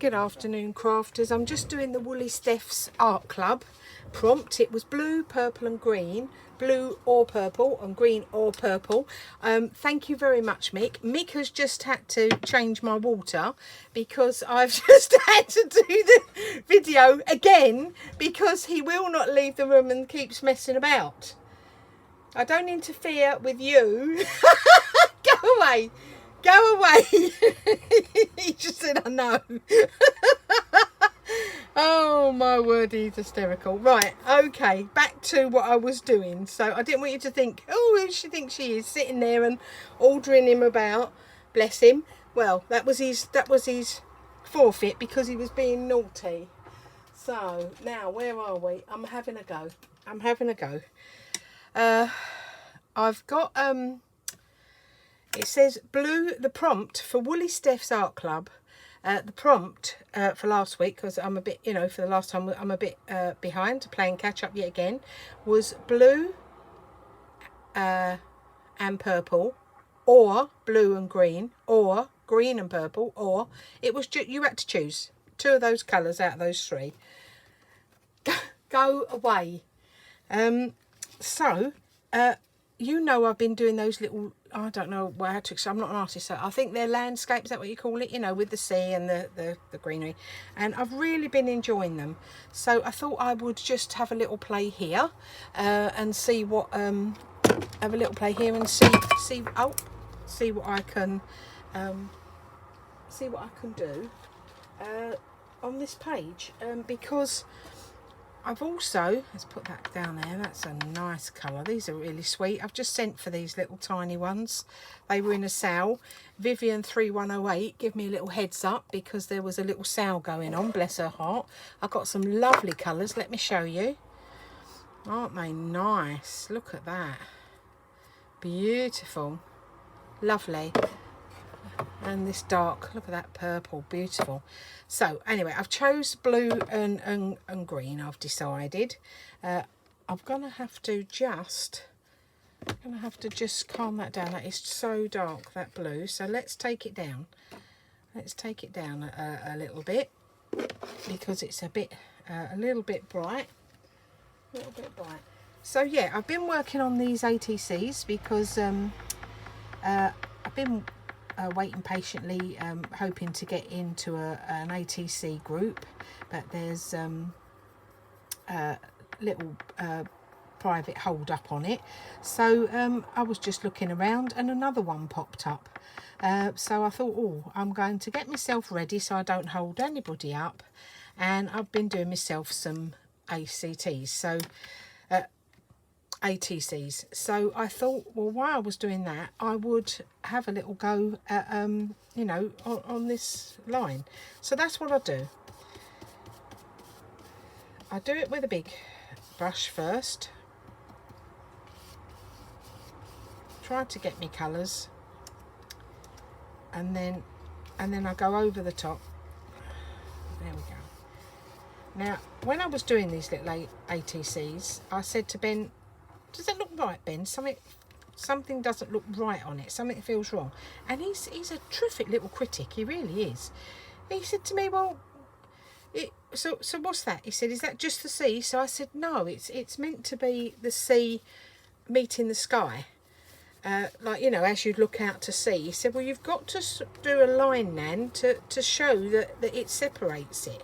Good afternoon, crafters. I'm just doing the Woolly Steph's Art Club prompt. It was blue, purple and green. Blue or purple and green or purple. Thank you very much, Mick. Mick has just had to change my water because I've just had to do the video again because he will not leave the room and keeps messing about. I don't interfere with you. Go away. Go away. He just said, I know. Oh my word, he's hysterical. Right, okay, back to what I was doing. So I didn't want you to think, oh, who she thinks she is, sitting there and ordering him about. Bless him. Well, that was his forfeit because he was being naughty. So now where are we? I'm having a go. I've got it says blue, the prompt for Woolly Steph's Art Club. The prompt for last week, because I'm a bit, for the last time I'm a bit behind, playing catch up yet again, was blue and purple, or blue and green, or green and purple, or it was you had to choose two of those colours out of those three. Go away. I've been doing those little, I don't know how to explain, I'm not an artist, so I think they're landscapes, is that what you call it, with the sea and the greenery, and I've really been enjoying them. So I thought I would just have a little play here and see what have a little play here and see what I can do on this page, because I've also, let's put that down there, that's a nice colour. These are really sweet. I've just sent for these little tiny ones. They were in a sale. Vivian 3108 give me a little heads up because there was a little sale going on, bless her heart. I've got some lovely colours, let me show you. Aren't they nice? Look at that. Beautiful. Lovely. And this dark, look at that purple, beautiful. So anyway, I've chose blue and green. I've decided I'm gonna have to just calm that down. That is so dark, that blue. So let's take it down. A little bit because it's a little bit bright. So yeah, I've been working on these ATCs because I've been waiting patiently, hoping to get into an ATC group, but there's little private hold up on it. So I was just looking around and another one popped up. So I thought, I'm going to get myself ready so I don't hold anybody up, and I've been doing myself some ATCs. So I thought, well, while I was doing that, I would have a little go at, on this line. So that's what I do. I do it with a big brush first. Try to get me colours, and then I go over the top. There we go. Now, when I was doing these little ATCs, I said to Ben, does that look right, Ben? Something doesn't look right on it. Something feels wrong. And he's a terrific little critic. He really is. He said to me, well, so what's that? He said, is that just the sea? So I said, no, it's meant to be the sea meeting the sky. As you look out to sea. He said, well, you've got to do a line, Nan, to show that it separates it.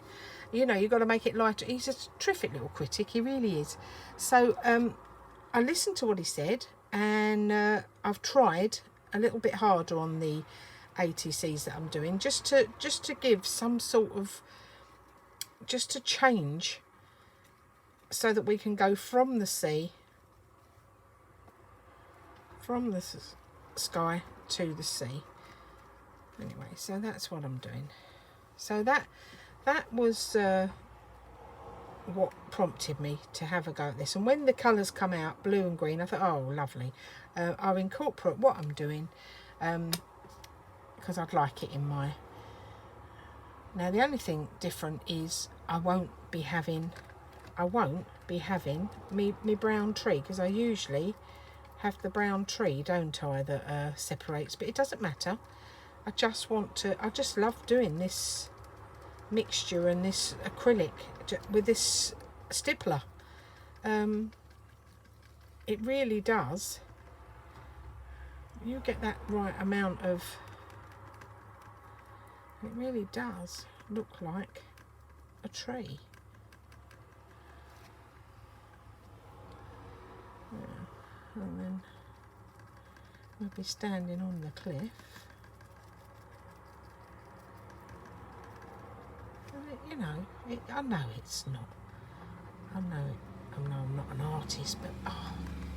You've got to make it lighter. He's a terrific little critic. He really is. So I listened to what he said, and I've tried a little bit harder on the ATCs that I'm doing, just to give some sort of, just to change so that we can go from the sea, from the sky to the sea. Anyway, so that's what I'm doing. So that was what prompted me to have a go at this. And when the colours come out, blue and green, I thought, oh, lovely. I'll incorporate what I'm doing because I'd like it in my... Now, the only thing different is I won't be having me brown tree, because I usually have the brown tree, don't I, that separates, but it doesn't matter. I just love doing this mixture and this acrylic with this stippler. It really does. You get that right amount of, it really does look like a tree. Yeah. And then we'll be standing on the cliff. And you know, I know it's not. I know I'm not an artist, but oh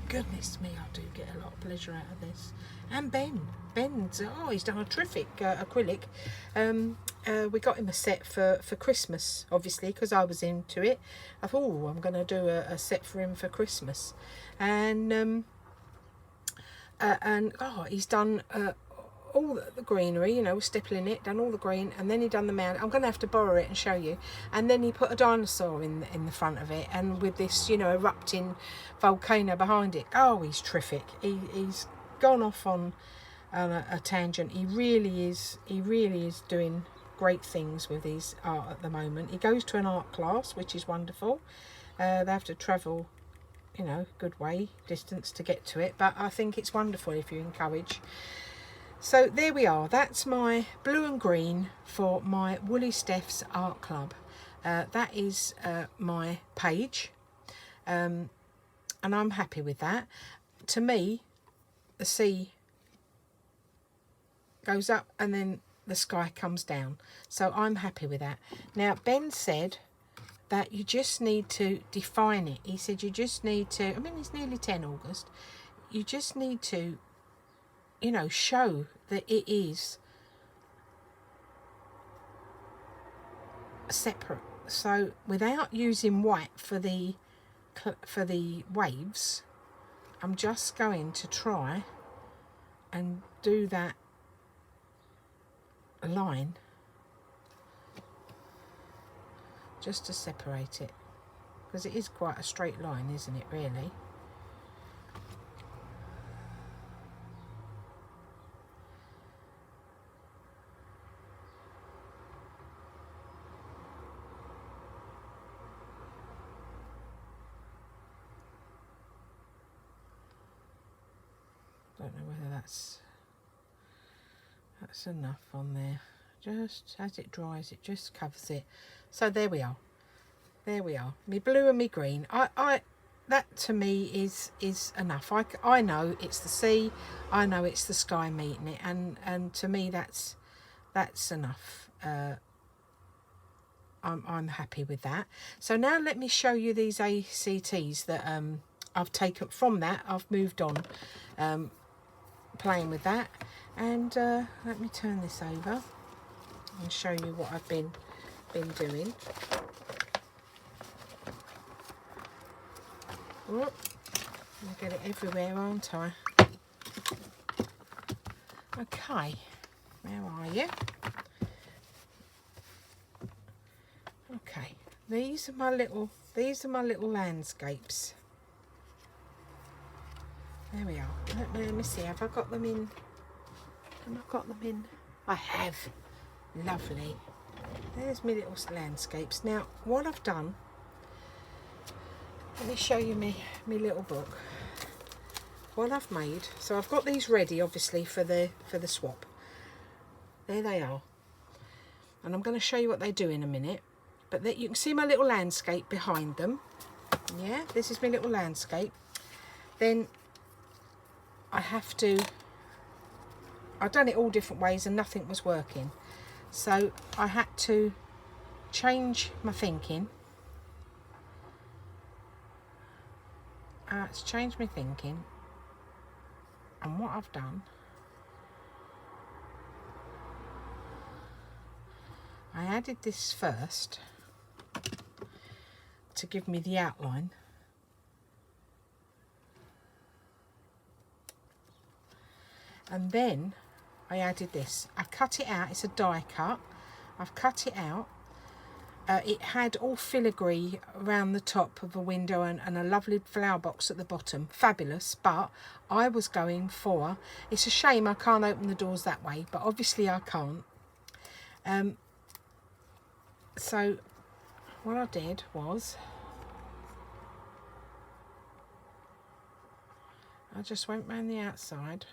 goodness me, I do get a lot of pleasure out of this. And Ben's he's done a terrific acrylic. We got him a set for Christmas, obviously, because I was into it. I thought, oh, I'm going to do a set for him for Christmas, and he's done all the greenery, you know, stippling it, done all the green, and then he done the mountain. I'm going to have to borrow it and show you. And then he put a dinosaur in the front of it, and with this, you know, erupting volcano behind it. Oh, he's terrific. He's gone off on a tangent. He really is doing great things with his art at the moment. He goes to an art class, which is wonderful. They have to travel, you know, good distance to get to it, but I think it's wonderful if you encourage. So there we are. That's my blue and green for my Woolly Steph's Art Club. That is my page, and I'm happy with that. To me, the sea goes up and then the sky comes down. So I'm happy with that. Now, Ben said that you just need to define it. He said you just need to, I mean, it's nearly 10 August. You just need to, you know, show that it is separate. So without using white for the waves, I'm just going to try and do that line just to separate it, because it is quite a straight line, isn't it, really? Don't know whether that's enough on there. Just as it dries, it just covers it. So there we are. There we are. Me blue and me green. That to me is enough. I know it's the sea. I know it's the sky meeting it, and to me that's enough. I'm happy with that. So now let me show you these ACTs that I've taken from that. I've moved on. Playing with that, and let me turn this over and show you what I've been doing. Oh, I'll get it everywhere, aren't I? Okay, where are you? Okay, these are my little landscapes. There we are. Let me see. Have I got them in? I have. Lovely. There's my little landscapes. Now, what I've done, let me show you my little book. What I've made. So I've got these ready, obviously, for the swap. There they are. And I'm going to show you what they do in a minute. But you can see my little landscape behind them. Yeah, this is my little landscape. Then I've done it all different ways and nothing was working. So I had to change my thinking. It's changed my thinking. And what I've done, I added this first to give me the outline. And then I added this. I cut it out. It's a die cut. I've cut it out. It had all filigree around the top of a window and a lovely flower box at the bottom. Fabulous. But I was going for... It's a shame I can't open the doors that way, but obviously I can't. So what I did was I just went round the outside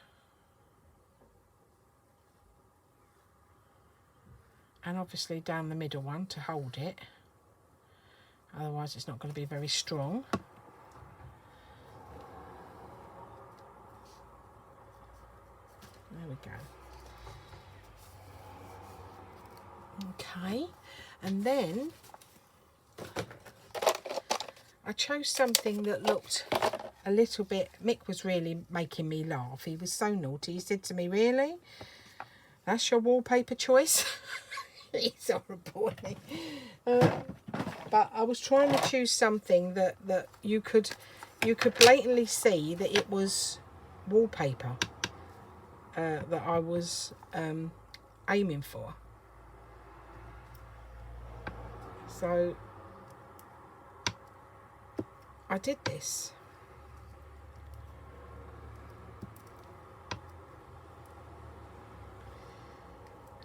and obviously down the middle one to hold it, otherwise it's not going to be very strong. There we go. Okay, and then I chose something that looked a little bit, Mick was really making me laugh. He was so naughty. He said to me, "Really? That's your wallpaper choice?" He's horrible. But I was trying to choose something that you could blatantly see that it was wallpaper that I was aiming for. So I did this.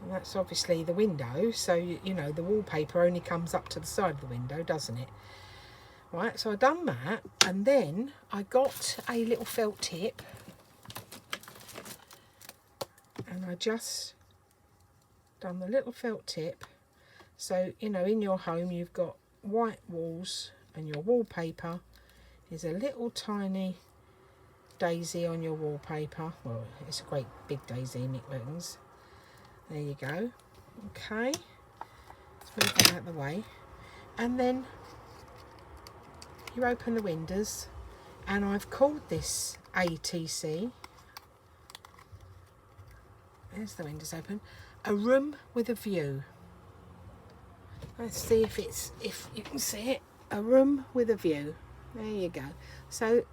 And that's obviously the window, so you know the wallpaper only comes up to the side of the window, doesn't it? Right, so I done that, and then I got a little felt tip and I just done the little felt tip. So, you know, in your home you've got white walls and your wallpaper is a little tiny daisy on your wallpaper. Well, it's a great big daisy, Mick reckons. There you go. Okay, let's move that out of the way. And then you open the windows, and I've called this ATC, there's the windows open, a room with a view. Let's see if you can see it. A room with a view. There you go. So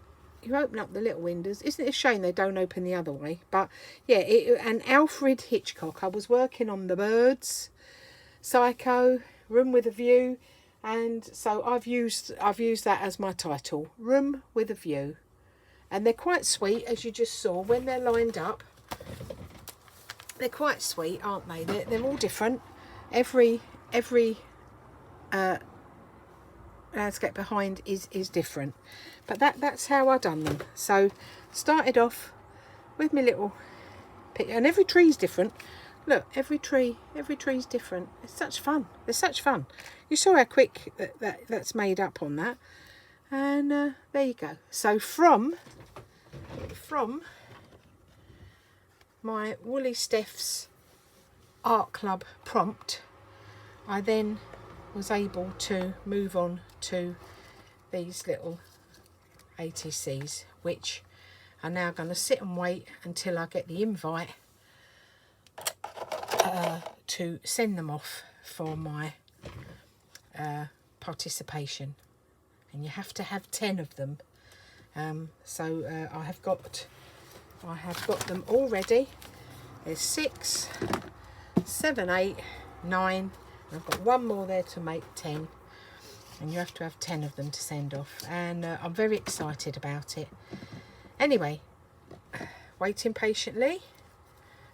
you open up the little windows. Isn't it a shame they don't open the other way? But yeah, and Alfred Hitchcock. I was working on The Birds, Psycho, Room with a View, and so I've used that as my title, Room with a View. And they're quite sweet, as you just saw when they're lined up. They're quite sweet, aren't they? They're all different. Every landscape behind is different, but that's how I done them. So started off with my little picture, and every tree's different. Look, every tree's different. It's such fun. It's such fun. You saw how quick that's made up on that, and there you go. So from my Woolly Steph's Art Club prompt, I then was able to move on to these little ATCs, which are now going to sit and wait until I get the invite to send them off for my participation. And you have to have 10 of them. So I have got them all ready. There's 6, 7, 8, 9. I've got one more there to make 10, and you have to have 10 of them to send off, and I'm very excited about it. Anyway, waiting patiently,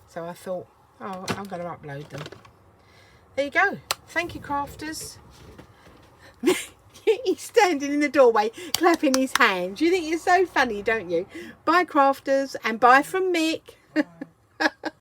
so I thought, oh, I'm going to upload them. There you go. Thank you, crafters. He's standing in the doorway clapping his hands. You think you're so funny, don't you? Bye, crafters, and bye from Mick.